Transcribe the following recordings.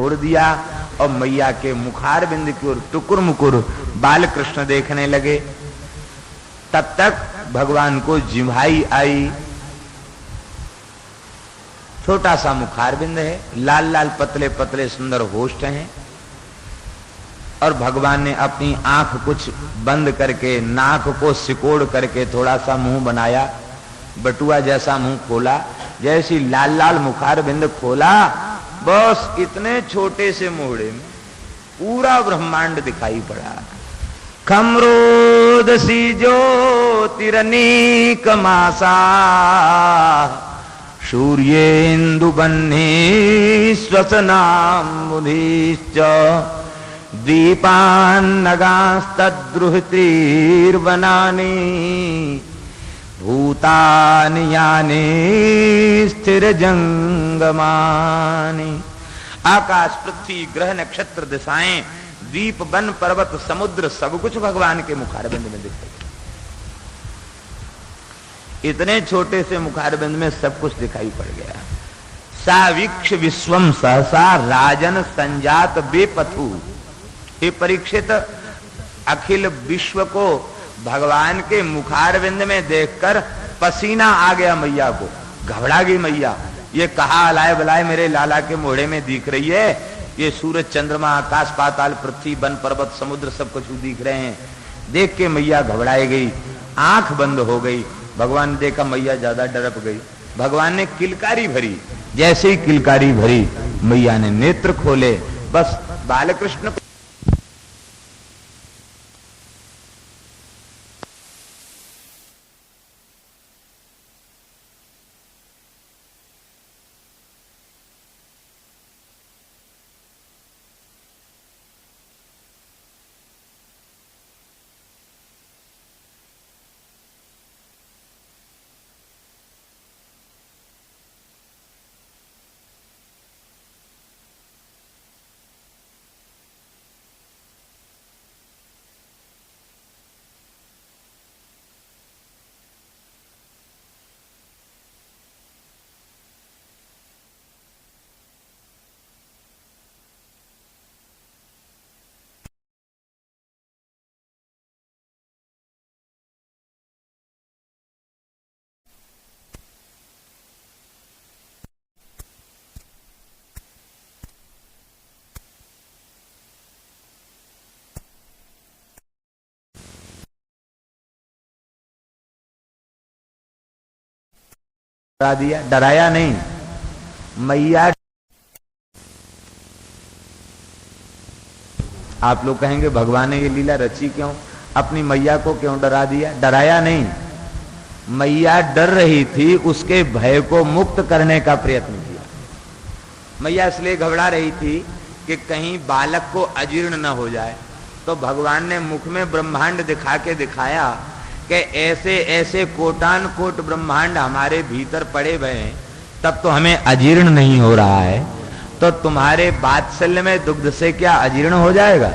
छोड़ दिया और मैया के मुखार बिंद की ओर टुकुर मुकुर बाल कृष्ण देखने लगे। तब तक भगवान को जिम्हाई आई। छोटा सा मुखार बिंद है, लाल लाल पतले पतले सुंदर होष्ठ हैं, और भगवान ने अपनी आंख कुछ बंद करके नाक को सिकोड़ करके थोड़ा सा मुंह बनाया, बटुआ जैसा मुंह खोला। जैसी लाल लाल मुखार बिंद खोला, बस इतने छोटे से मोहड़े में पूरा ब्रह्मांड दिखाई पड़ा। खमरोदसी ज्योतिरनीक मासा सूर्येन्दु बन्ही स्वसनाम्बुधिश्च दीपान्नगास्तद्रुहतीर्वनानि भूतानि यानि स्थिर जंगमानि। आकाश पृथ्वी ग्रह नक्षत्र दिशाएं द्वीप वन पर्वत समुद्र सब कुछ भगवान के मुखारबिंद में दिखाई। इतने छोटे से मुखारबिंद में सब कुछ दिखाई पड़ गया। सावीक्ष विश्वम सहसा राजन संजात बेपथु। हे परीक्षित, अखिल विश्व को भगवान के मुखारबिंद में देखकर पसीना आ गया मैया को, घबरा गई मैया। ये कहा अलाय बलाय मेरे लाला के मोहड़े में दिख रही है, ये सूरज चंद्रमा आकाश पाताल पृथ्वी वन पर्वत समुद्र सब कुछ दिख रहे हैं। देख के मैया घबराई गई, आंख बंद हो गई। भगवान ने देखा मैया ज्यादा डरप गई। भगवान ने किलकारी भरी, जैसे ही किलकारी भरी मैया ने नेत्र खोले, बस बालकृष्ण डरा दिया। डराया नहीं, मैया। आप लोग कहेंगे भगवान ने ये लीला रची क्यों, अपनी मैया को क्यों डरा दिया? डराया नहीं, मैया डर रही थी, उसके भय को मुक्त करने का प्रयत्न किया। मैया इसलिए घबरा रही थी कि कहीं बालक को अजीर्ण न हो जाए। तो भगवान ने मुख में ब्रह्मांड दिखा के दिखाया कि ऐसे ऐसे कोटान कोट ब्रह्मांड हमारे भीतर पड़े हुए हैं, तब तो हमें अजीर्ण नहीं हो रहा है, तो तुम्हारे वात्सल्य में दुग्ध से क्या अजीर्ण हो जाएगा?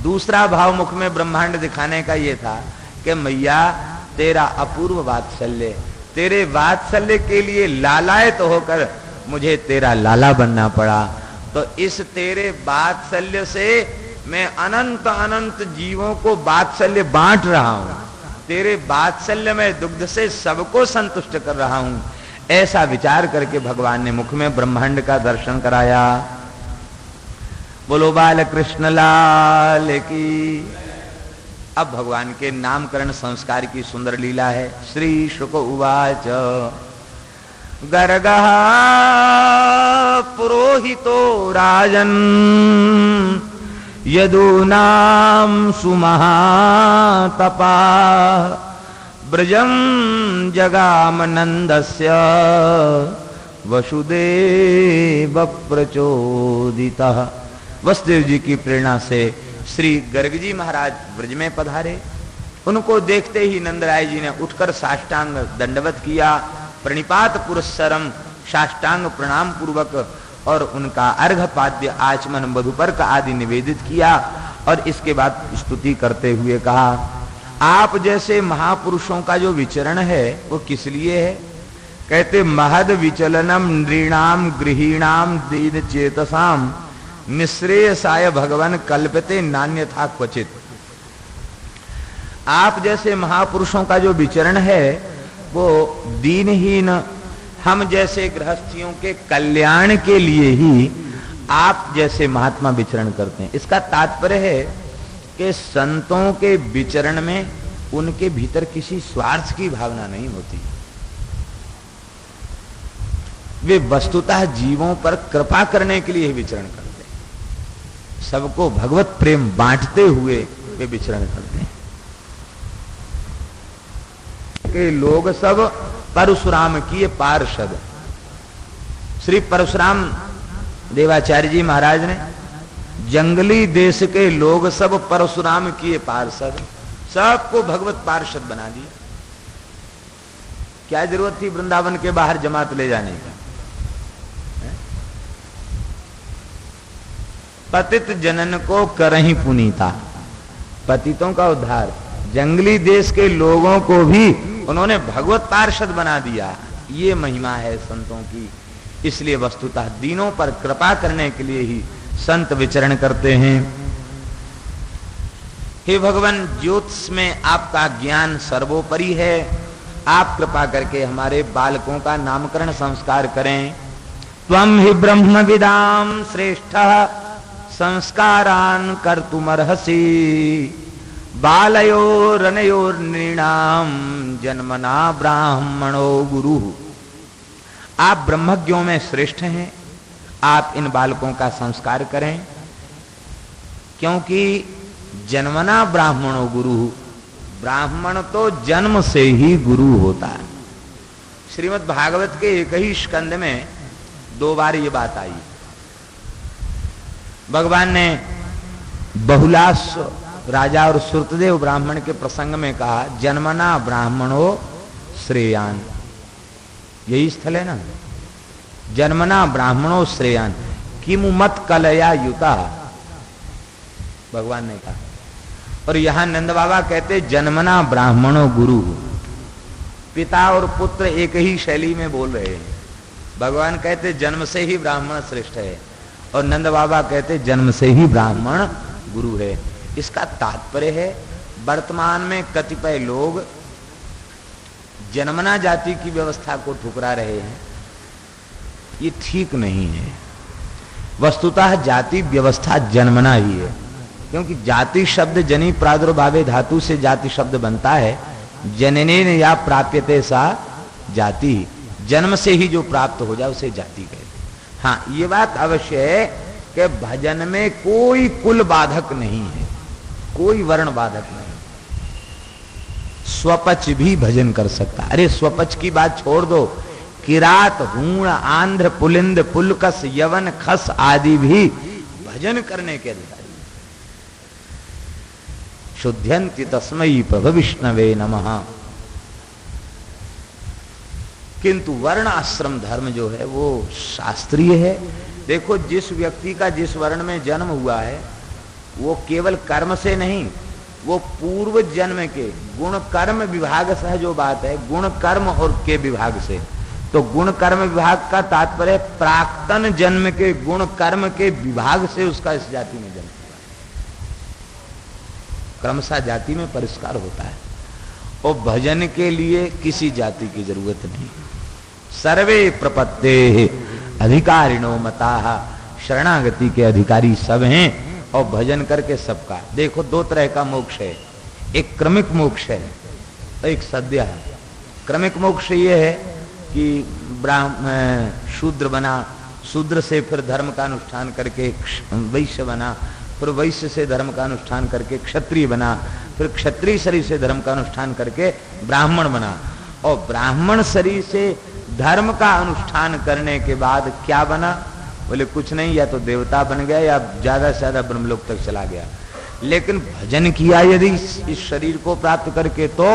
दूसरा भाव मुख में ब्रह्मांड दिखाने का ये था कि मैया तेरा अपूर्व वात्सल्य, तेरे वात्सल्य के लिए लालायत होकर मुझे तेरा लाला बनना पड़ा। तो इस तेरे वात्सल्य से मैं अनंत अनंत जीवों को वात्सल्य बांट रहा हूं, तेरे वात्सल्य में दुग्ध से सबको संतुष्ट कर रहा हूं। ऐसा विचार करके भगवान ने मुख में ब्रह्मांड का दर्शन कराया। बोलो बाल कृष्ण लाल की। अब भगवान के नामकरण संस्कार की सुंदर लीला है। श्री शुक उवाच गर्गः पुरोहितो राजन् यदूनां सुमहातपा ब्रजं जगामनन्दस्य वसुदेव प्रचोदितः। वसुदेव जी की प्रेरणा से श्री गर्ग जी महाराज ब्रज में पधारे। उनको देखते ही नंदराय जी ने उठकर साष्टांग दंडवत किया, प्रणिपात पुरस्सरम साष्टांग प्रणाम पूर्वक, और उनका अर्घपाद्य आचमन मधुपर्क आदि निवेदित किया। और इसके बाद स्तुति करते हुए कहा, आप जैसे महापुरुषों का जो विचरण है वो किस लिए है? कहते महद विचलनम नृणाम गृहीणाम दीन चेतसाम निश्रेयसाय भगवान कल्पते नान्यथा क्वचित। आप जैसे महापुरुषों का जो विचरण है वो दीनहीन हम जैसे गृहस्थियों के कल्याण के लिए ही आप जैसे महात्मा विचरण करते हैं। इसका तात्पर्य है कि संतों के विचरण में उनके भीतर किसी स्वार्थ की भावना नहीं होती। वे वस्तुतः जीवों पर कृपा करने के लिए ही विचरण करते हैं। सबको भगवत प्रेम बांटते हुए वे विचरण करते हैं। के लोग सब परशुराम किए पार्षद। श्री परशुराम देवाचार्य जी महाराज ने जंगली देश के लोग सब परशुराम किए पार्षद, सबको भगवत पार्षद बना दिया। क्या जरूरत थी वृंदावन के बाहर जमात ले जाने का? पतित जनन को करही पुनीता, पतितों का उद्धार। जंगली देश के लोगों को भी उन्होंने भगवत पार्षद बना दिया। ये महिमा है संतों की। इसलिए वस्तुतः दीनों पर कृपा करने के लिए ही संत विचरण करते हैं। हे भगवान, ज्योतिष में आपका ज्ञान सर्वोपरि है। आप कृपा करके हमारे बालकों का नामकरण संस्कार करें। त्वं हि ब्रह्मविदाम श्रेष्ठः संस्कारान् कर्तुमर्हसि बालयोरनयोर्नृणाम जन्मना ब्राह्मणो गुरु। आप ब्रह्मज्ञों में श्रेष्ठ हैं। आप इन बालकों का संस्कार करें, क्योंकि जन्मना ब्राह्मणो गुरु, ब्राह्मण तो जन्म से ही गुरु होता है। श्रीमद् भागवत के एक ही स्कंद में 2 बार ये बात आई। भगवान ने बहुलास राजा और श्रुतदेव ब्राह्मण के प्रसंग में कहा, जन्मना ब्राह्मणो श्रेयान। यही स्थल है ना, जन्मना ब्राह्मणो श्रेयान किमु मत कलया युता, भगवान ने कहा। और यहां नंद बाबा कहते जन्मना ब्राह्मणो गुरु। पिता और पुत्र एक ही शैली में बोल रहे हैं। भगवान कहते जन्म से ही ब्राह्मण श्रेष्ठ है, और नंद बाबा कहते जन्म से ही ब्राह्मण गुरु है। इसका तात्पर्य है वर्तमान में कतिपय लोग जन्मना जाति की व्यवस्था को ठुकरा रहे हैं। ये ठीक नहीं है। वस्तुतः जाति व्यवस्था जन्मना ही है, क्योंकि जाति शब्द जनी प्रादुर्भावे धातु से जाति शब्द बनता है। जननेन या प्राप्यते सा जाति, जन्म से ही जो प्राप्त हो जाए उसे जाति कहते हैं। हाँ, ये बात अवश्य है कि भजन में कोई कुल बाधक नहीं है, कोई वर्ण बाधक नहीं। स्वपच भी भजन कर सकता। अरे स्वपच की बात छोड़ दो, किरात, हूण, आंध्र, पुलिंद, पुलकस, यवन, खस आदि भी भजन करने के अधिकारी। शुद्ध्यन्ति तस्मै प्रभ विष्णवे नमः। किंतु वर्ण आश्रम धर्म जो है वो शास्त्रीय है। देखो, जिस व्यक्ति का जिस वर्ण में जन्म हुआ है वो केवल कर्म से नहीं, वो पूर्व जन्म के गुण कर्म विभाग से जो बात है, गुण कर्म और के विभाग से। तो गुण कर्म विभाग का तात्पर्य प्राक्तन जन्म के गुण कर्म के विभाग से उसका इस जाति में जन्म हुआ। क्रमशः जाति में परिष्कार होता है, और भजन के लिए किसी जाति की जरूरत नहीं। सर्वे प्रपत्ते अधिकारिणो मताः, शरणागति के अधिकारी सब हैं, और भजन करके सबका। देखो, 2 तरह का मोक्ष है। एक क्रमिक मोक्ष है, एक सद्य है। क्रमिक मोक्ष ये है कि शूद्र बना, शूद्र से फिर धर्म का अनुष्ठान करके वैश्य बना, फिर वैश्य से धर्म का अनुष्ठान करके क्षत्रिय बना, फिर क्षत्रिय शरीर से धर्म का अनुष्ठान करके ब्राह्मण बना, और ब्राह्मण शरीर से धर्म का अनुष्ठान करने के बाद क्या बना? बोले कुछ नहीं, या तो देवता बन गया या ज्यादा से ज्यादा ब्रह्मलोक तक चला गया। लेकिन भजन किया यदि इस शरीर को प्राप्त करके तो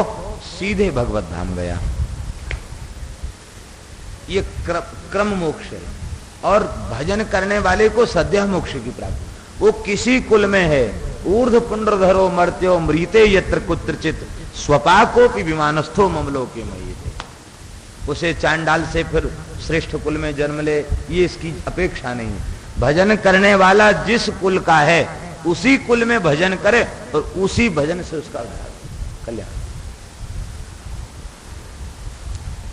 सीधे भगवत धाम गया। ये क्रम मोक्ष है। और भजन करने वाले को सद्य मोक्ष की प्राप्ति, वो किसी कुल में है। ऊर्ध्व पुंड्रधरो मर्त्यो मृते यत्र कुत्रचित स्वपाकोपि विमानस्थो ममलोके मयीते। उसे चांडाल से फिर श्रेष्ठ कुल में जन्म ले, ये इसकी अपेक्षा नहीं है। भजन करने वाला जिस कुल का है उसी कुल में भजन करे और उसी भजन से उसका कल्याण।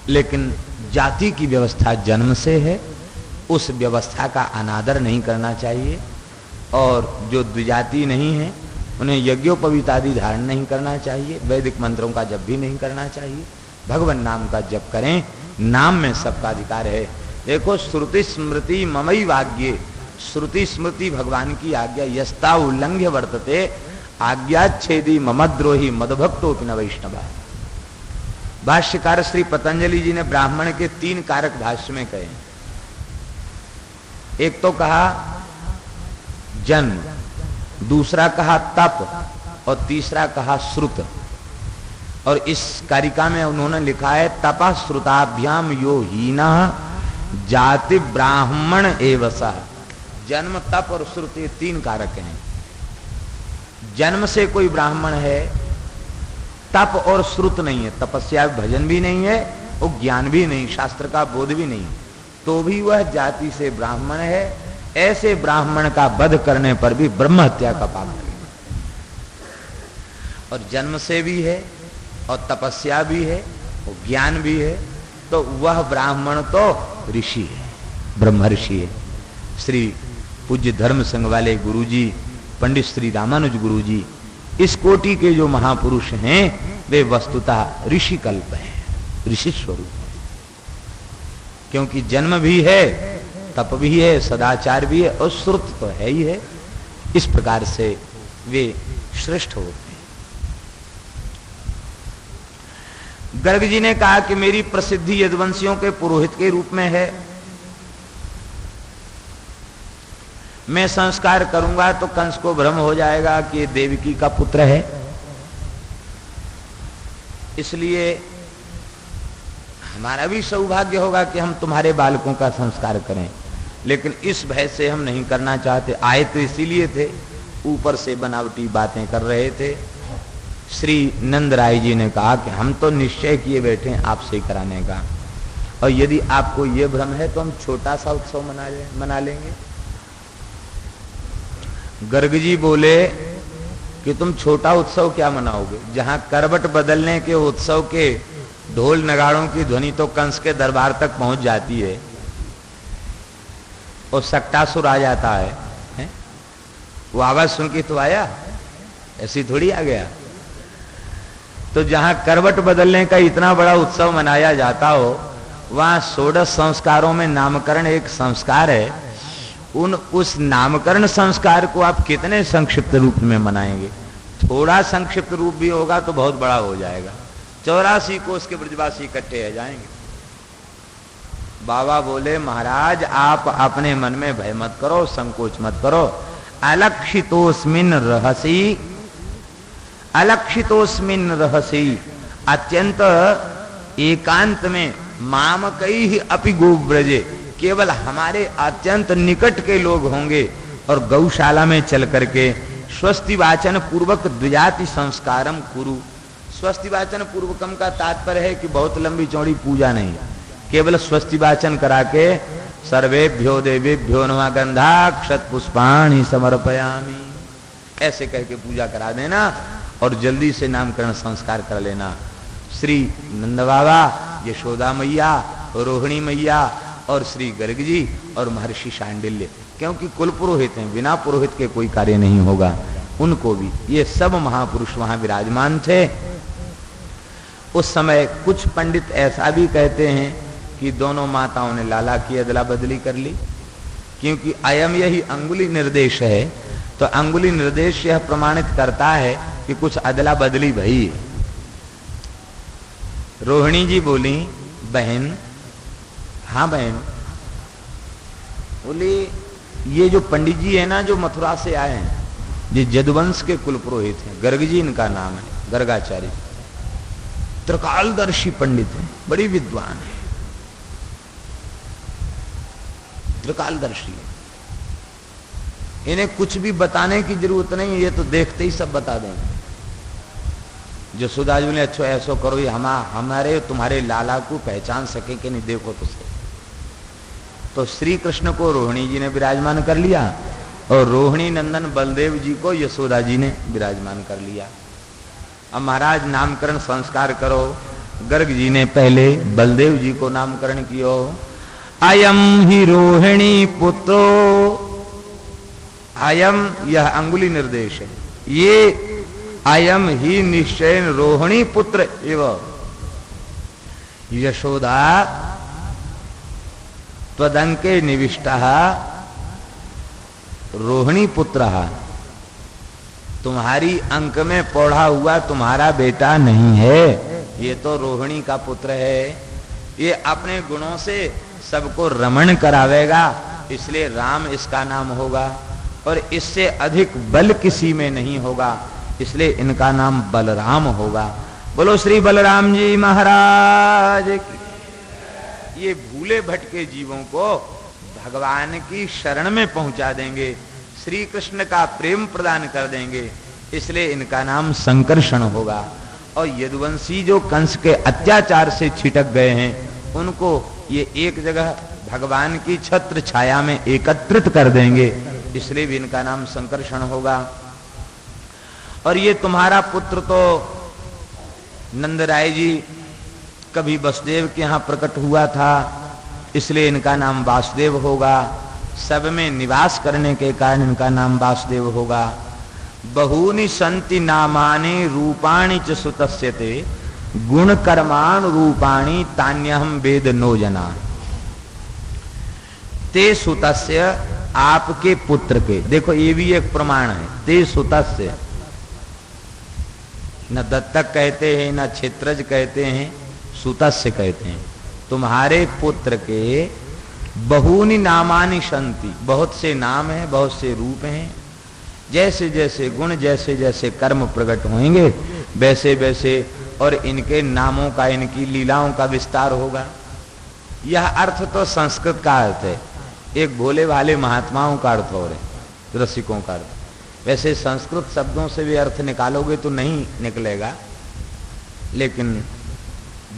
लेकिन जाति की व्यवस्था जन्म से है, उस व्यवस्था का अनादर नहीं करना चाहिए। और जो द्विजाति नहीं है उन्हें यज्ञोपवीतादि धारण नहीं करना चाहिए, वैदिक मंत्रों का जप भी नहीं करना चाहिए। भगवान नाम का जप करें, नाम में सबका अधिकार है। देखो श्रुति स्मृति ममई वाग्ये, श्रुति स्मृति भगवान की आज्ञा, यस्ता उल्लंघ्य वर्तते आज्ञाच्छेदी ममद्रोही मदभक्तोपि न वैष्णव। भाष्यकार श्री पतंजलि जी ने ब्राह्मण के 3 कारक भाष्य में कहे। एक तो कहा जन्म, दूसरा कहा तप और तीसरा कहा श्रुत। और इस कारिका में उन्होंने लिखा है तपः श्रुताभ्याम यो हीना जाति ब्राह्मण एवसा। जन्म, तप और श्रुत ये 3 कारक हैं। जन्म से कोई ब्राह्मण है, तप और श्रुत नहीं है, तपस्या भजन भी नहीं है और ज्ञान भी नहीं, शास्त्र का बोध भी नहीं, तो भी वह जाति से ब्राह्मण है। ऐसे ब्राह्मण का वध करने पर भी ब्रह्म हत्या का पाप लगेगा। और जन्म से भी है और तपस्या भी है और ज्ञान भी है, तो वह ब्राह्मण तो ऋषि है, ब्रह्म ऋषि है। श्री पूज्य धर्म संघ वाले गुरुजी पंडित श्री रामानुज गुरुजी, इस कोटि के जो महापुरुष हैं वे वस्तुतः ऋषि कल्प हैं, ऋषि स्वरूप है। क्योंकि जन्म भी है, तप भी है, सदाचार भी है और श्रुत तो है ही है। इस प्रकार से वे श्रेष्ठ होते हैं। गर्ग जी ने कहा कि मेरी प्रसिद्धि यदुवंशियों के पुरोहित के रूप में है, मैं संस्कार करूंगा तो कंस को भ्रम हो जाएगा कि ये देवकी का पुत्र है, इसलिए हमारा भी सौभाग्य होगा कि हम तुम्हारे बालकों का संस्कार करें। लेकिन इस भय से हम नहीं करना चाहते। आए तो इसीलिए थे, ऊपर से बनावटी बातें कर रहे थे। श्री नंद राय जी ने कहा कि हम तो निश्चय किए बैठे हैं आपसे कराने का, और यदि आपको ये भ्रम है तो हम छोटा सा उत्सव मना लेंगे। गर्ग जी बोले कि तुम छोटा उत्सव क्या मनाओगे, जहां करवट बदलने के उत्सव के ढोल नगाड़ों की ध्वनि तो कंस के दरबार तक पहुंच जाती है और सक्टासुर आ जाता है? वो आवाज सुन के तो आया, ऐसी थोड़ी आ गया। तो जहां करवट बदलने का इतना बड़ा उत्सव मनाया जाता हो, वहां 16 संस्कारों में नामकरण एक संस्कार है। उस नामकरण संस्कार को आप कितने संक्षिप्त रूप में मनाएंगे? थोड़ा संक्षिप्त रूप भी होगा तो बहुत बड़ा हो जाएगा। 84 कोस के ब्रजवासी इकट्ठे हो जाएंगे। बाबा बोले महाराज आप अपने मन में भय मत करो, संकोच मत करो। अलक्षितोस्मिन रहसी, अलक्षितोस्मिन रहसी, अत्यंत एकांत में माम कई अपि गोव्रजे, केवल हमारे अत्यंत निकट के लोग होंगे और गौशाला में चल करके स्वस्ति वाचन पूर्वक द्विजाति संस्कारम कुरु। स्वस्ति वाचन पूर्वकम का तात्पर्य है कि बहुत लंबी चौड़ी पूजा नहीं, केवल स्वस्ति वाचन करा के सर्वेभ्यो देवेभ्यो नमः गंधाक्षत पुष्पाणि समर्पयामि ऐसे कह के पूजा करा देना और जल्दी से नामकरण संस्कार कर लेना। श्री नंद बाबा, यशोदा मैया, रोहिणी मैया और श्री गर्ग जी और महर्षि शांडिल्य, क्योंकि कुल पुरोहित हैं, बिना पुरोहित के कोई कार्य नहीं होगा। उनको भी, ये सब महापुरुष वहां विराजमान थे। उस समय कुछ पंडित ऐसा भी कहते हैं कि दोनों माताओं ने लाला की अदला बदली कर ली, क्योंकि अयम यही अंगुली निर्देश है, तो अंगुली निर्देश यह प्रमाणित करता है कि कुछ अदला बदली भई। रोहिणी जी बोली बहन, हाँ बहन, बोली ये जो पंडित जी है ना जो मथुरा से आए हैं, ये यदुवंश के कुल पुरोहित हैं, गर्ग जी इनका नाम है, गर्गाचार्य, त्रिकालदर्शी पंडित हैं, बड़ी विद्वान है, त्रिकालदर्शी है। इन्हें कुछ भी बताने की जरूरत नहीं, ये तो देखते ही सब बता देंगे। यशोदा जी ने अच्छो ऐसो करो, ये हमारे तुम्हारे लाला को पहचान सके कि नहीं, देखो तो सही। तो श्री कृष्ण को रोहिणी जी ने विराजमान कर लिया और रोहिणी नंदन बलदेव जी को यशोदा जी ने विराजमान कर लिया। अब महाराज नामकरण संस्कार करो। गर्ग जी ने पहले बलदेव जी को नामकरण कियो। अयम ही रोहिणी पुत्रो, अयम यह अंगुली निर्देश है, ये अयम ही निश्चय रोहिणी पुत्र एवं यशोदा त्वदंके निविष्टः रोहिणी पुत्र, तुम्हारी अंक में पढ़ा हुआ तुम्हारा बेटा नहीं है, ये तो रोहिणी का पुत्र है। ये अपने गुणों से सबको रमण करावेगा, इसलिए राम इसका नाम होगा और इससे अधिक बल किसी में नहीं होगा, इसलिए इनका नाम बलराम होगा। बोलो श्री बलराम जी महाराज की। ये भूले भटके जीवों को भगवान की शरण में पहुंचा देंगे, श्री कृष्ण का प्रेम प्रदान कर देंगे, इसलिए इनका नाम संकर्षण होगा। और यदुवंशी जो कंस के अत्याचार से छिटक गए हैं, उनको ये एक जगह भगवान की छत्र छाया में एकत्रित कर देंगे, इसलिए भी इनका नाम संकर्षण होगा। और ये तुम्हारा पुत्र तो नंदराय जी कभी वसुदेव के यहां प्रकट हुआ था, इसलिए इनका नाम वासुदेव होगा। सब में निवास करने के कारण इनका नाम वासुदेव होगा। बहूनि संति नामानि रूपाणि च सुतस्यते गुण कर्माण रूपाणि तान्यहम वेद नो जना। ते सुतस्य, आपके पुत्र के, देखो ये भी एक प्रमाण है। ते सुतस्य, न दत्तक कहते हैं न क्षेत्रज कहते हैं, सुतस्य कहते हैं। तुम्हारे पुत्र के बहूनि नामानि संति, बहुत से नाम हैं, बहुत से रूप हैं। जैसे जैसे गुण, जैसे जैसे कर्म प्रकट होंगे, वैसे वैसे और इनके नामों का, इनकी लीलाओं का विस्तार होगा। यह अर्थ तो संस्कृत का अर्थ है, एक भोले भाले महात्माओं का अर्थ हो रहे, रसिकों का अर्थ। वैसे संस्कृत शब्दों से भी अर्थ निकालोगे तो नहीं निकलेगा, लेकिन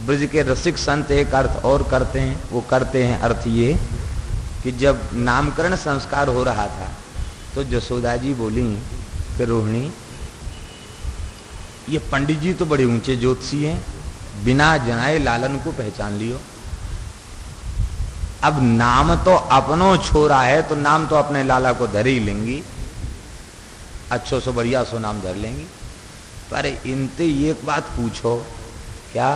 ब्रज के रसिक संत एक अर्थ और करते हैं। वो करते हैं अर्थ ये कि जब नामकरण संस्कार हो रहा था तो यशोदा जी बोली कि रोहिणी, ये पंडित जी तो बड़े ऊंचे ज्योतिषी हैं, बिना जनाए लालन को पहचान लियो। अब नाम तो अपनो छोरा है तो नाम तो अपने लाला को धर ही लेंगी, अच्छो सो बढ़िया सो नाम धर लेंगी। पर इनते एक बात पूछो, क्या?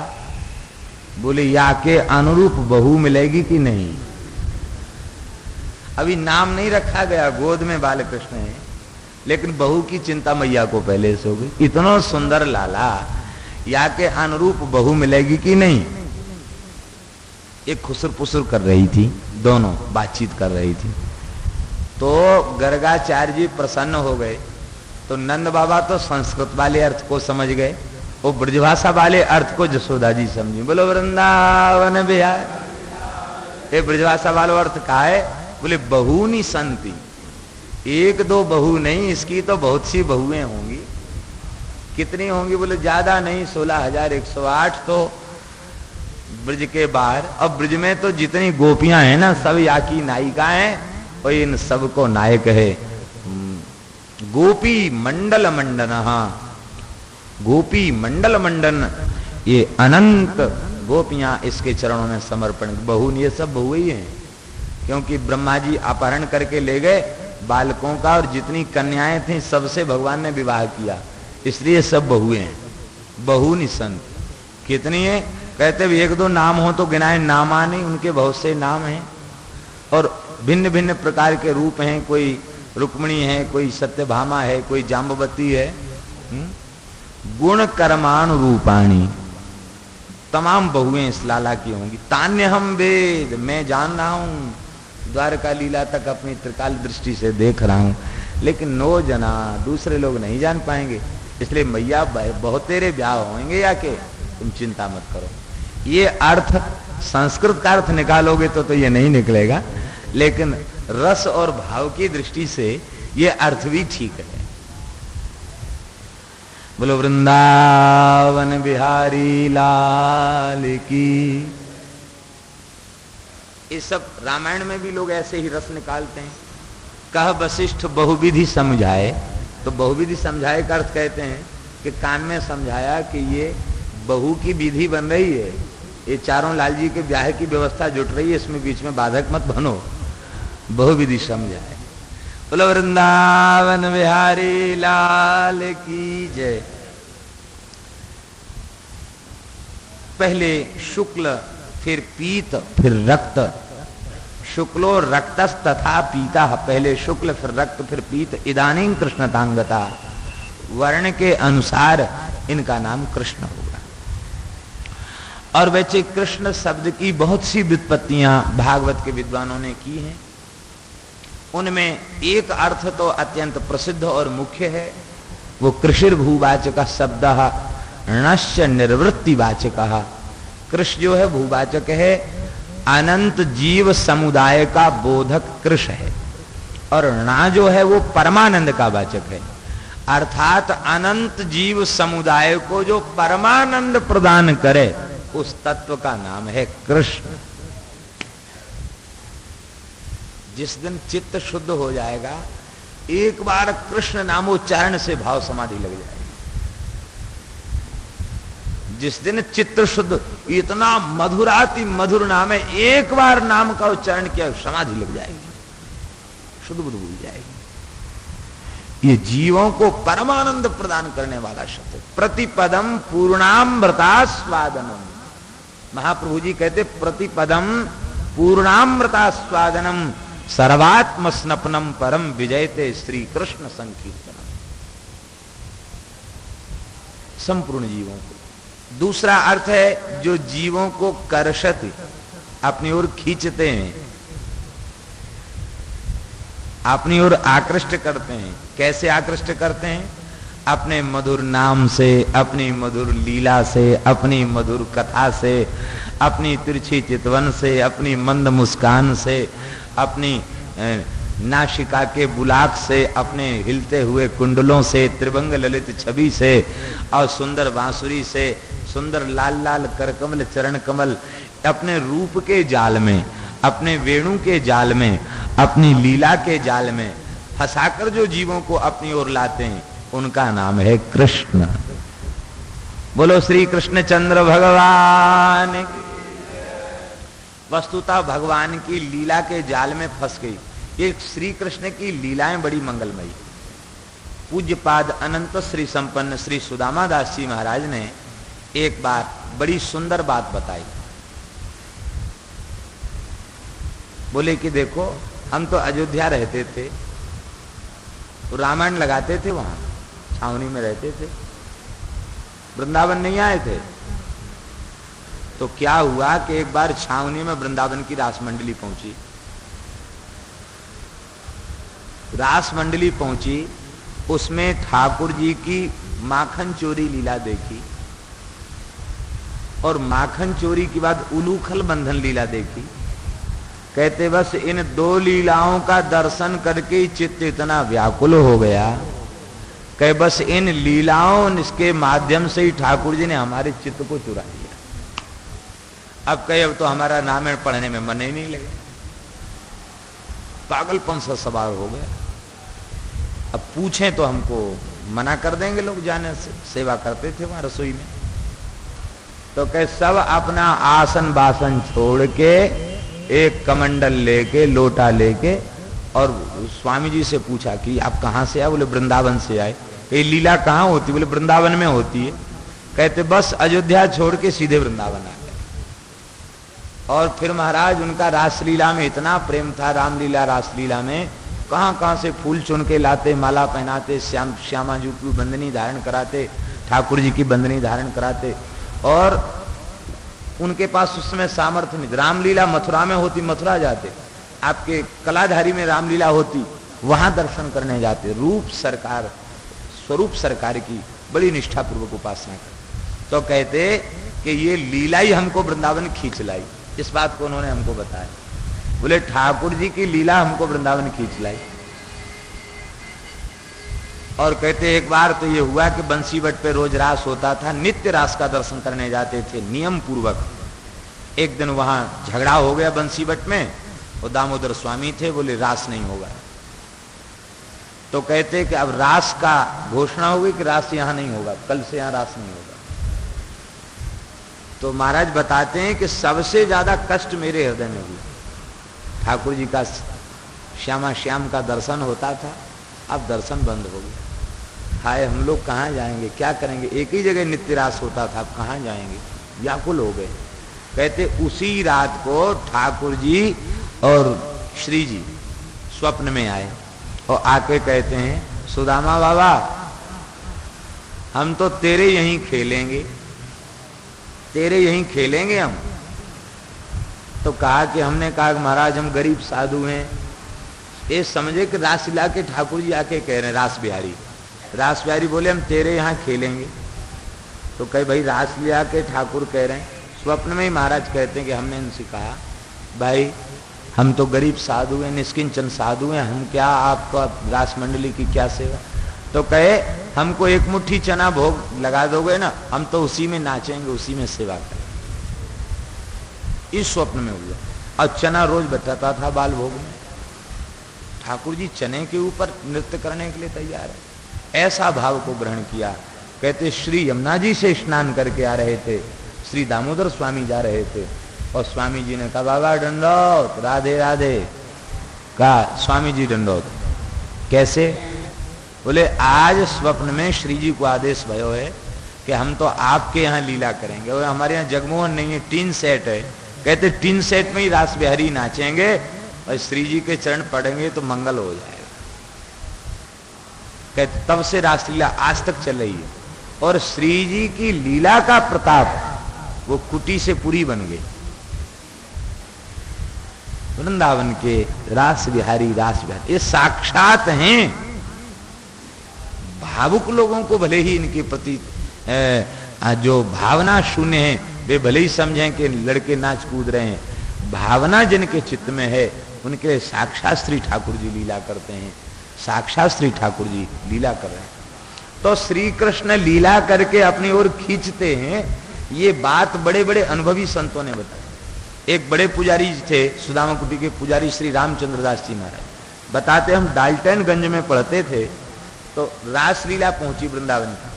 बोले या के अनुरूप बहू मिलेगी कि नहीं? अभी नाम नहीं रखा गया, गोद में बाल कृष्ण है, लेकिन बहू की चिंता मैया को पहले से हो गई। इतना सुंदर लाला, या के अनुरूप बहू मिलेगी कि नहीं? एक खुसर पुसर कर रही थी, दोनों बातचीत कर रही थी। तो गर्गाचार्य जी प्रसन्न हो गए। तो नंद बाबा तो संस्कृत वाले अर्थ को समझ गए, वो ब्रजभाषा वाले अर्थ को यशोदा जी समझी। बोलो वृंदावन बिहार। ये ब्रजभाषा वालों अर्थ कहा है? बोले बहूनि संति, एक दो बहू नहीं, इसकी तो बहुत सी बहुएं होंगी। कितनी होंगी? बोले ज्यादा नहीं, 16,108 तो ब्रज के बाहर। अब ब्रज में तो जितनी गोपियां हैं ना, सब या की नायिका हैं, और इन सबको नायक है गोपी मंडल मंडन। गोपी मंडल मंडन, ये अनंत गोपियां इसके चरणों में समर्पण। बहू, ये सब बहु ही हैं, क्योंकि ब्रह्मा जी अपहरण करके ले गए बालकों का, और जितनी कन्याएं थीं सबसे भगवान ने विवाह किया, इसलिए सब बहुएं हैं। बहु निसंत कितनी है? कहते भी एक दो नाम हो तो गिनाए, नामा नहीं, उनके बहुत से नाम हैं और भिन्न भिन्न प्रकार के रूप हैं। कोई रुक्मिणी है, कोई सत्यभामा है, कोई जाम्बवती है। गुण कर्माणु रूपाणी, तमाम बहुएं इस लाला की होंगी। तान्य हम वेद, मैं जान रहा हूं, द्वारका लीला तक अपनी त्रिकाल दृष्टि से देख रहा हूं, लेकिन नो जना, दूसरे लोग नहीं जान पाएंगे। इसलिए मैया बहुत तेरे ब्याह होंगे या के, तुम चिंता मत करो। ये अर्थ संस्कृत का अर्थ निकालोगे तो ये नहीं निकलेगा, लेकिन रस और भाव की दृष्टि से ये अर्थ भी ठीक है। बोलो वृंदावन बिहारी लाल की। ये सब रामायण में भी लोग ऐसे ही रस निकालते हैं। कह वशिष्ठ बहुविधि समझाए, तो बहुविधि समझाए का अर्थ कहते हैं कि कान में समझाया कि ये बहू की विधि बन रही है, ये चारों लाल जी के ब्याह की व्यवस्था जुट रही है, इसमें बीच में बाधक मत बनो, बहुविधि समझाए। बोलो वृंदावन बिहारी लाल की जय। पहले शुक्ल, फिर पीत, फिर रक्त। शुक्लो रक्तस तथा पीता, पहले शुक्ल फिर रक्त फिर पीत। इदानीं कृष्णतांगता, वर्ण के अनुसार इनका नाम कृष्ण होगा। और वैसे कृष्ण शब्द की बहुत सी व्युत्पत्तियां भागवत के विद्वानों ने की हैं। उनमें एक अर्थ तो अत्यंत प्रसिद्ध और मुख्य है, वो कृषिर्भूवाचक शब्द णश्च निर्वृत्तिवाचक। कृष जो है भूवाचक है, अनंत जीव समुदाय का बोधक कृष है, और णा जो है वो परमानंद का वाचक है, अर्थात अनंत जीव समुदाय को जो परमानंद प्रदान करे उस तत्व का नाम है कृष्ण। जिस दिन चित्त शुद्ध हो जाएगा, एक बार कृष्ण नामोच्चारण से भाव समाधि लग जाएगी। जिस दिन चित्त शुद्ध, इतना मधुराति मधुर नाम है, एक बार नाम का उच्चारण किया समाधि लग जाएगी, शुद्ध बुद्ध भूल जाएगी। ये जीवों को परमानंद प्रदान करने वाला शब्द। प्रतिपदम पूर्णामृतास्वादनम, महाप्रभु जी कहते प्रतिपदम पूर्णामृतास्वादनम सर्वात्म स्नपनम परम विजयते श्री कृष्ण संकीर्तनम। संपूर्ण जीवों को। दूसरा अर्थ है जो जीवों को कर्षति, अपनी ओर खींचते हैं, अपनी ओर आकृष्ट करते हैं। कैसे आकृष्ट करते हैं? अपने मधुर नाम से, अपनी मधुर लीला से, अपनी मधुर कथा से, अपनी तिरछी चितवन से, अपनी मंद मुस्कान से, अपनी नाशिका के बुलाक से, अपने हिलते हुए कुंडलों से, त्रिभंग ललित छवि से, और सुंदर बांसुरी से, सुंदर लाल लाल करकमल चरण कमल, अपने रूप के जाल में, अपने वेणु के जाल में, अपनी लीला के जाल में फंसाकर जो जीवों को अपनी ओर लाते हैं, उनका नाम है कृष्ण। बोलो श्री कृष्ण चंद्र भगवान। वस्तुतः भगवान की लीला के जाल में फंस गई। ये श्री कृष्ण की लीलाएं बड़ी मंगलमयी। पूज्यपाद अनंत श्री संपन्न श्री सुदामा दास जी महाराज ने एक बार बड़ी सुंदर बात बताई। बोले कि देखो, हम तो अयोध्या रहते थे, तो रामायण लगाते थे, वहां छावनी में रहते थे, वृंदावन नहीं आए थे। तो क्या हुआ कि एक बार छावनी में वृंदावन की रास मंडली पहुंची। रास मंडली पहुंची, उसमें ठाकुर जी की माखन चोरी लीला देखी, और माखन चोरी के बाद उलूखल बंधन लीला देखी। कहते बस इन दो लीलाओं का दर्शन करके चित्त इतना व्याकुल हो गया कि बस इन लीलाओं इसके माध्यम से ही ठाकुर जी ने हमारे चित्त को चुरा लिया। अब कहे अब तो हमारा रामायण पढ़ने में मन ही नहीं लगे, पागलपन सा सवार हो गया। अब पूछें तो हमको मना कर देंगे लोग जाने से। सेवा करते थे वहां रसोई में, तो कहे सब अपना आसन बासन छोड़ के, एक कमंडल लेके, लोटा लेके, और स्वामी जी से पूछा कि आप कहां से आए? बोले वृंदावन से आए। ये लीला कहां होती? बोले वृंदावन में होती है। कहते बस अयोध्या छोड़ के सीधे वृंदावन आ गए। और फिर महाराज उनका रासलीला में इतना प्रेम था, रामलीला रासलीला में कहां कहां से फूल चुन के लाते, माला पहनाते, श्यामा जी की बंदनी धारण कराते, ठाकुर जी की बंदनी धारण कराते। और उनके पास उस समय सामर्थ्य नहीं। रामलीला मथुरा में होती, मथुरा जाते। आपके कलाधारी में रामलीला होती, वहां दर्शन करने जाते। रूप सरकार, स्वरूप सरकार की बड़ी निष्ठापूर्वक उपासना कर। तो कहते कि ये लीला ही हमको वृंदावन खींच लाई। इस बात को उन्होंने हमको बताया। बोले ठाकुर जी की लीला हमको वृंदावन खींच लाई। और कहते एक बार तो ये हुआ कि बंसीवट पे रोज रास होता था, नित्य रास का दर्शन करने जाते थे नियम पूर्वक। एक दिन वहां झगड़ा हो गया बंसीवट में, और दामोदर स्वामी थे, बोले रास नहीं होगा। तो कहते कि अब रास का घोषणा हो गई कि रास यहां नहीं होगा, कल से यहां रास नहीं होगा। तो महाराज बताते हैं कि सबसे ज्यादा कष्ट मेरे हृदय में हुआ। ठाकुर जी का श्यामा श्याम का दर्शन होता था, अब दर्शन बंद हो गया। हाय हम लोग कहाँ जाएंगे, क्या करेंगे, एक ही जगह नित्य रास होता था, अब कहाँ जाएंगे, व्याकुल हो गए। कहते उसी रात को ठाकुर जी और श्री जी स्वप्न में आए और आके कहते हैं सुदामा बाबा हम तो तेरे यहीं खेलेंगे, तेरे यहीं खेलेंगे हम। तो कहा कि हमने कहा कि महाराज हम गरीब साधु हैं। ये समझे कि रासलीला के ठाकुर जी आके कह रहे हैं, रास बिहारी बोले हम तेरे यहाँ खेलेंगे। तो कहे भाई रासलीला के ठाकुर कह रहे हैं। स्वप्न में ही महाराज कहते हैं कि हमने इनसे कहा भाई हम तो गरीब साधु हैं, निष्किंचन साधु हैं, हम क्या आपको रास मंडली की क्या सेवा। तो कहे हमको एक मुट्ठी चना भोग लगा दोगे ना, हम तो उसी में नाचेंगे, उसी में सेवा करेंगे। इस स्वप्न में हुआ। और चना रोज बचाता था बाल भोग में। ठाकुर जी चने के ऊपर नृत्य करने के लिए तैयार है, ऐसा भाव को ग्रहण किया। कहते श्री यमुना जी से स्नान करके आ रहे थे, श्री दामोदर स्वामी जा रहे थे, और स्वामी जी ने कहा बाबा दंडौत, राधे राधे। कहा स्वामी जी दंडौत। कैसे? बोले आज स्वप्न में श्री जी को आदेश भयो है कि हम तो आपके यहाँ लीला करेंगे, और हमारे यहाँ जगमोहन नहीं है, टीन सेट है। कहते टीन सेट में ही रास बिहारी नाचेंगे और श्री जी के चरण पढ़ेंगे तो मंगल हो जाएगा। कहते तब से रासलीला आज तक चल रही है, और श्री जी की लीला का प्रताप वो कुटी से पूरी बन गई। वृंदावन के रास बिहारी ये साक्षात हैं। भावुक लोगों को भले ही इनके प्रति जो भावना शून्य है वे भले ही समझें कि लड़के नाच कूद रहे हैं, भावना जिनके चित्त में है उनके साक्षात श्री ठाकुर जी लीला करते हैं, साक्षात श्री ठाकुर जी लीला कर रहे हैं। तो श्री कृष्ण लीला करके अपनी ओर खींचते हैं, ये बात बड़े बड़े अनुभवी संतों ने बताई। एक बड़े पुजारी थे, सुदामा कुटी के पुजारी श्री रामचंद्र दास जी महाराज बताते, हम डाल्टनगंज में पढ़ते थे तो रासलीला पहुंची वृंदावन की।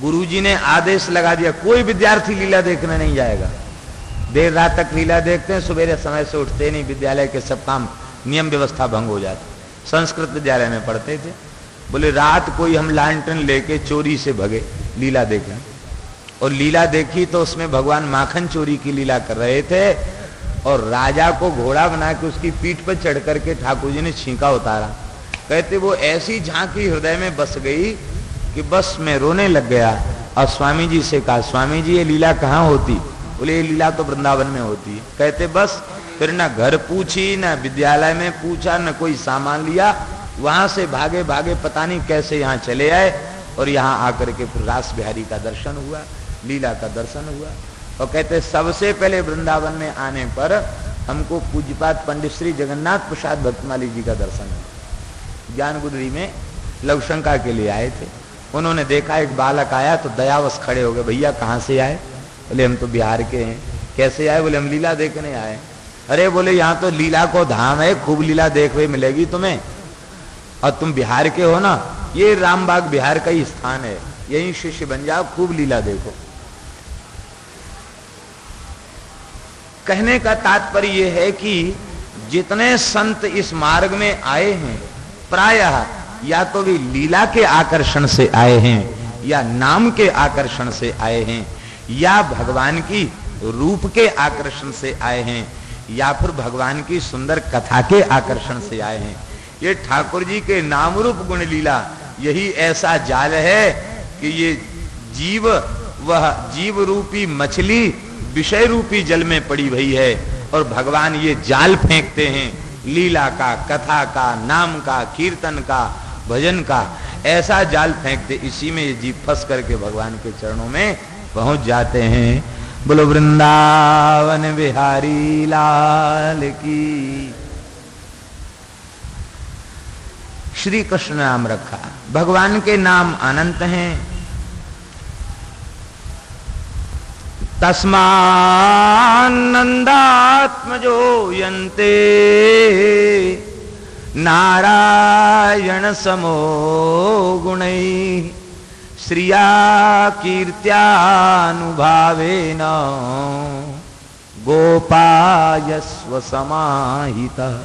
गुरुजी ने आदेश लगा दिया कोई विद्यार्थी लीला देखने नहीं जाएगा। देर रात तक लीला देखते हैं, सवेरे समय से उठते नहीं, विद्यालय के सब काम नियम व्यवस्था भंग हो जाती। संस्कृत विद्यालय में पढ़ते थे। बोले रात कोई हम लालटेन लेके चोरी से भगे लीला देखने, और लीला देखी तो उसमें भगवान माखन चोरी की लीला कर रहे थे, और राजा को घोड़ा बना के उसकी पीठ पर चढ़ करके ठाकुर जी ने छींका उतारा। कहते वो ऐसी झांकी हृदय में बस गई कि बस मैं रोने लग गया। और स्वामी जी से कहा स्वामी जी ये लीला कहाँ होती? बोले ये लीला तो वृंदावन में होती है। कहते बस फिर ना घर पूछी, ना विद्यालय में पूछा, न कोई सामान लिया, वहां से भागे भागे पता नहीं कैसे यहाँ चले आए, और यहाँ आकर के फिर रास बिहारी का दर्शन हुआ, लीला का दर्शन हुआ। और कहते सबसे पहले वृंदावन में आने पर हमको पूज्यपाद पंडित श्री जगन्नाथ प्रसाद भक्तमाली जी का दर्शन हुआ। ज्ञानगुदरी में लवशंका के लिए आए थे। उन्होंने देखा एक बालक आया तो दयावश खड़े हो गए, भैया कहाँ से आए? बोले हम तो बिहार के हैं। कैसे आए? बोले हम लीला देखने आए। अरे बोले यहाँ तो लीला को धाम है, खूब लीला देखने मिलेगी तुम्हें, और तुम बिहार के हो ना, ये रामबाग बिहार का ही स्थान है, यही शिष्य बन जाओ, खूब लीला देखो। कहने का तात्पर्य यह है कि जितने संत इस मार्ग में आए हैं प्रायः या तो वे लीला के आकर्षण से आए हैं, या नाम के आकर्षण से आए हैं, या भगवान की रूप के आकर्षण से आए हैं, या फिर भगवान की सुंदर कथा के आकर्षण से आए हैं। ये ठाकुर जी के नाम रूप गुण लीला यही ऐसा जाल है कि ये जीव, वह जीव रूपी मछली विषय रूपी जल में पड़ी हुई है, और भगवान ये जाल फेंकते हैं लीला का, कथा का, नाम का, कीर्तन का, भजन का, ऐसा जाल फेंकते, इसी में ये जीव फंस करके भगवान के चरणों में पहुंच जाते हैं। बोलो वृंदावन बिहारी लाल की। श्री कृष्ण नाम रखा। भगवान के नाम अनंत हैं। तस्मान्नंदात्मजो यन्ते नारायण समो गुणैः श्रिया कीर्त्यानुभावेन गोपायस्व समाहितः।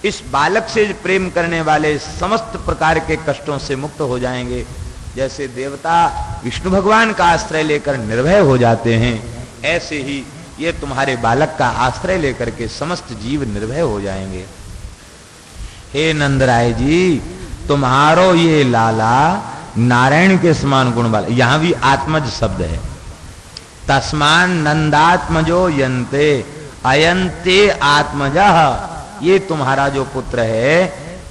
इस बालक से प्रेम करने वाले समस्त प्रकार के कष्टों से मुक्त हो जाएंगे। जैसे देवता विष्णु भगवान का आश्रय लेकर निर्भय हो जाते हैं, ऐसे ही ये तुम्हारे बालक का आश्रय लेकर के समस्त जीव निर्भय हो जाएंगे। हे नंदराय जी, तुम्हारो ये लाला नारायण के समान गुण वाला। यहां भी आत्मज शब्द है। तस्मान नंदात्मजो यन्ते अयन्ते आत्मजः। ये तुम्हारा जो पुत्र है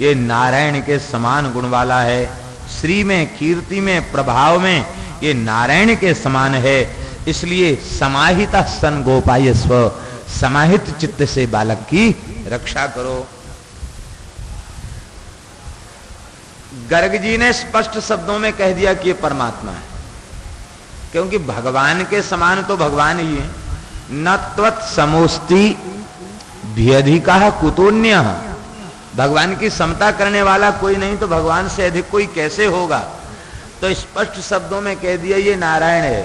ये नारायण के समान गुण वाला है। श्री में, कीर्ति में, प्रभाव में ये नारायण के समान है। इसलिए समाहित सन गोपायस्व, समाहित चित्त से बालक की रक्षा करो। गर्ग जी ने स्पष्ट शब्दों में कह दिया कि ये परमात्मा है, क्योंकि भगवान के समान तो भगवान ही है। न त्वत् समोस्ति भियधिका कुतोन्य। भगवान की समता करने वाला कोई नहीं तो भगवान से अधिक कोई कैसे होगा। तो स्पष्ट शब्दों में कह दिया ये नारायण है।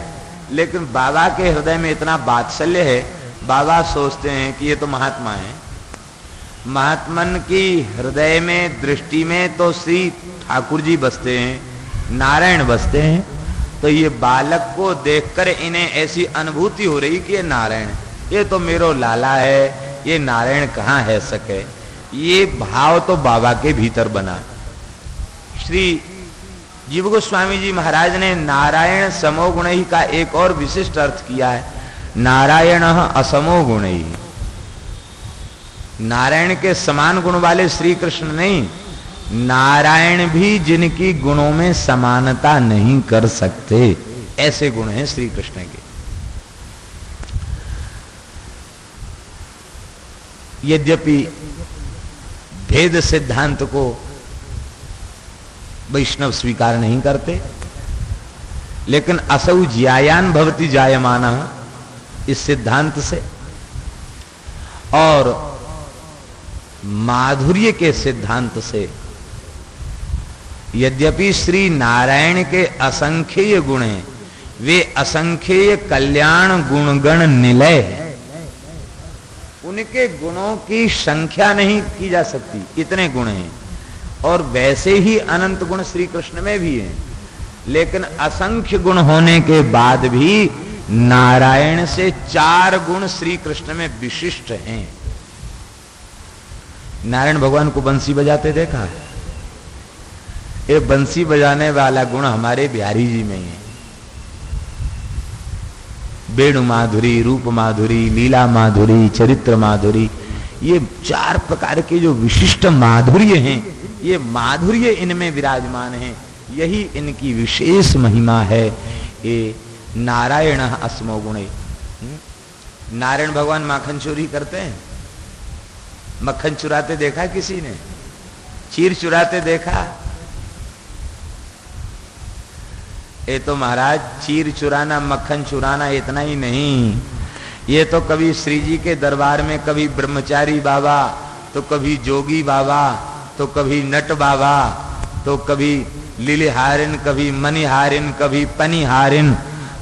लेकिन बाबा के हृदय में इतना वात्सल्य है, बाबा सोचते हैं कि ये तो महात्मा है। महात्मन की हृदय में, दृष्टि में तो श्री ठाकुर जी बसते हैं, नारायण बसते हैं। तो ये बालक को देखकर इन्हें ऐसी अनुभूति हो रही कि ये नारायण, ये तो मेरो लाला है, ये नारायण कहाँ है सके। ये भाव तो बाबा के भीतर बना। श्री जीव गोस्वामी जी महाराज ने नारायण समो गुणैः का एक और विशिष्ट अर्थ किया है। नारायण असमो गुणैः। नारायण के समान गुण वाले श्री कृष्ण नहीं, नारायण भी जिनकी गुणों में समानता नहीं कर सकते, ऐसे गुण हैं श्री कृष्ण के। यद्यपि भेद सिद्धांत को वैष्णव स्वीकार नहीं करते, लेकिन असौ ज्यायान भवति जायमानः इस सिद्धांत से और माधुर्य के सिद्धांत से, यद्यपि श्री नारायण के असंख्येय गुण हैं, वे असंख्येय कल्याण गुणगण निलय है। उनके गुणों की संख्या नहीं की जा सकती, इतने गुण हैं। और वैसे ही अनंत गुण श्री कृष्ण में भी हैं, लेकिन असंख्य गुण होने के बाद भी नारायण से 4 गुण श्री कृष्ण में विशिष्ट हैं। नारायण भगवान को बंसी बजाते देखा है? ये बंसी बजाने वाला गुण हमारे बिहारी जी में है। वेणु माधुरी, रूप माधुरी, लीला माधुरी, चरित्र माधुरी, ये 4 प्रकार के जो विशिष्ट माधुर्य हैं, ये माधुर्य इनमें विराजमान है। यही इनकी विशेष महिमा है। ये नारायण अस्मो गुणे। नारायण भगवान माखन चोरी करते हैं? मक्खन चुराते देखा किसी ने? चीर चुराते देखा? ये तो महाराज चीर चुराना, मक्खन चुराना इतना ही नहीं, ये तो कभी श्री जी के दरबार में कभी ब्रह्मचारी बाबा, तो कभी जोगी बाबा, तो कभी नट बाबा, तो कभी लिलिहारिन, कभी मनिहारिन, कभी पनिहारिन,